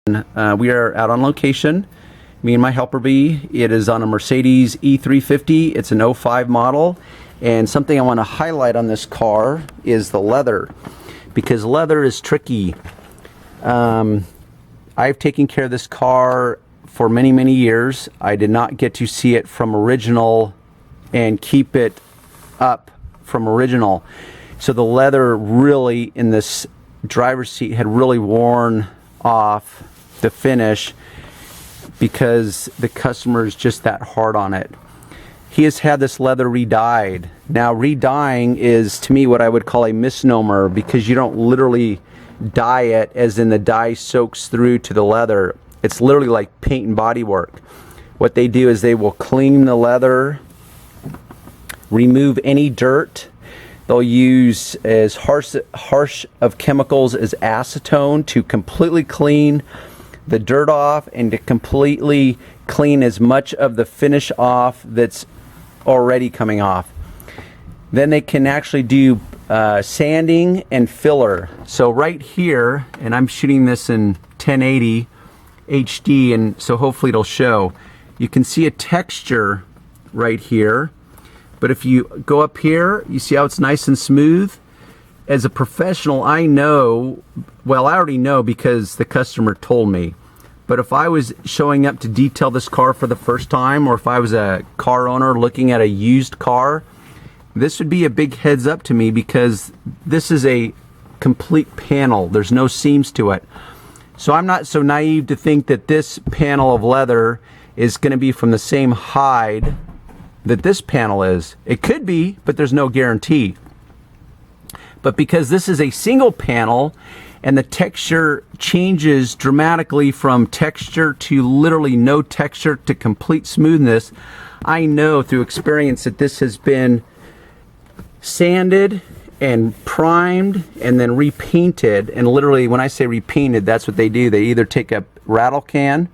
We are out on location, me and my helper bee. It is on a Mercedes E350. It's an '05 model, and something I want to highlight on this car is the leather, because leather is tricky. I've taken care of this car for many years. I did not get to see it from original and keep it up from original, so the leather really in this driver's seat had really worn off the finish because the customer is just that hard on it. He has had this leather re-dyed. Now, re-dyeing is, to me, what I would call a misnomer, because you don't literally dye it as in the dye soaks through to the leather. It's literally like paint and body work. What they do is they will clean the leather, remove any dirt. They'll use as harsh of chemicals as acetone to completely clean the dirt off and to completely clean as much of the finish off that's already coming off. Then they can actually do sanding and filler. So right here, and I'm shooting this in 1080 HD, and so hopefully it'll show. You can see a texture right here. But if you go up here, you see how it's nice and smooth? As a professional, I know, well, I already know because the customer told me. But if I was showing up to detail this car for the first time, or if I was a car owner looking at a used car, this would be a big heads up to me, because this is a complete panel. There's no seams to it. So I'm not so naive to think that this panel of leather is going to be from the same hide that this panel is. It could be, but there's no guarantee. But because this is a single panel and the texture changes dramatically from texture to literally no texture to complete smoothness, I know through experience that this has been sanded and primed and then repainted. And literally, when I say repainted, that's what they do. They either take a rattle can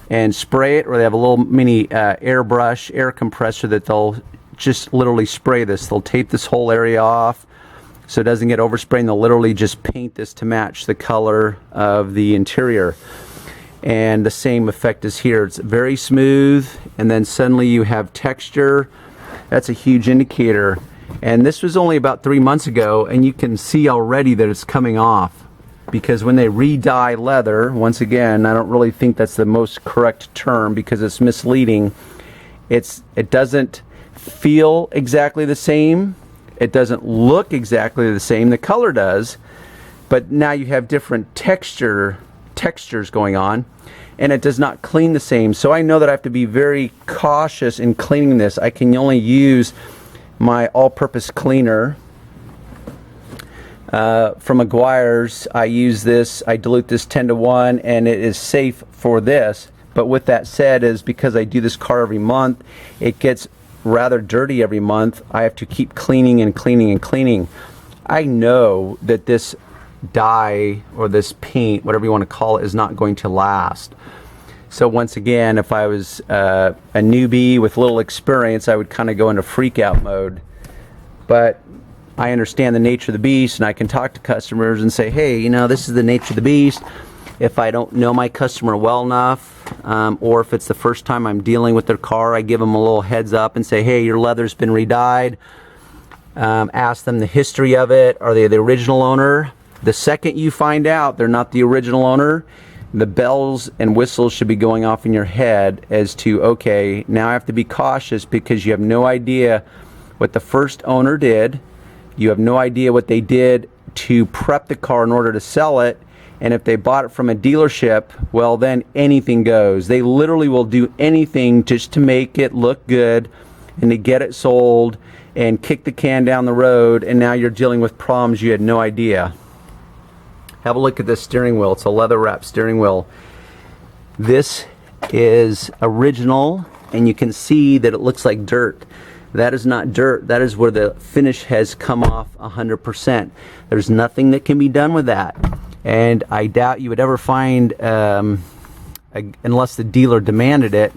and spray it, or they have a little mini airbrush, air compressor that they'll just literally spray this. They'll tape this whole area off so it doesn't get oversprayed, and they'll literally just paint this to match the color of the interior. And the same effect is here. It's very smooth, and then suddenly you have texture. That's a huge indicator. And this was only about 3 months ago, and you can see already that it's coming off. Because when they re-dye leather, once again, I don't really think that's the most correct term because it's misleading. It doesn't feel exactly the same. It doesn't look exactly the same. The color does, but now you have different textures going on, and it does not clean the same. So I know that I have to be very cautious in cleaning this. I can only use my all-purpose cleaner. From Aguirre's, I use this, I dilute this 10-to-1, and it is safe for this. But with that said, is because I do this car every month, it gets rather dirty every month. I have to keep cleaning and cleaning and cleaning. I know that this dye or this paint, whatever you want to call it, is not going to last. So once again, if I was a newbie with little experience, I would kind of go into freak out mode. But I understand the nature of the beast, and I can talk to customers and say, hey, you know, this is the nature of the beast. If I don't know my customer well enough, or if it's the first time I'm dealing with their car, I give them a little heads up and say, hey, your leather's been re-dyed. Ask them the history of it. Are they the original owner? The second you find out they're not the original owner, the bells and whistles should be going off in your head as to, okay, now I have to be cautious, because you have no idea what the first owner did. You have no idea what they did to prep the car in order to sell it. And if they bought it from a dealership, well, then anything goes. They literally will do anything just to make it look good and to get it sold and kick the can down the road. And now you're dealing with problems you had no idea. Have a look at this steering wheel. It's a leather wrap steering wheel. This is original, and you can see that it looks like dirt. That is not dirt. That is where the finish has come off 100%. There's nothing that can be done with that. And I doubt you would ever find, unless the dealer demanded it,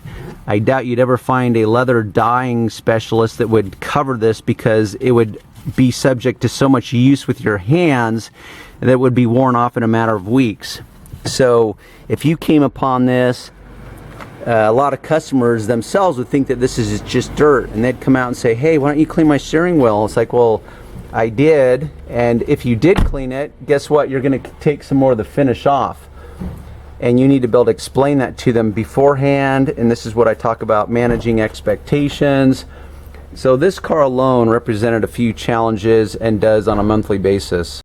I doubt you'd ever find a leather dyeing specialist that would cover this, because it would be subject to so much use with your hands that would be worn off in a matter of weeks. So if you came upon this, a lot of customers themselves would think that this is just dirt, and they'd come out and say, hey, why don't you clean my steering wheel? It's like, well, I did, and if you did clean it, guess what? You're going to take some more of the finish off. And you need to be able to explain that to them beforehand, and this is what I talk about, managing expectations. So this car alone represented a few challenges and does on a monthly basis.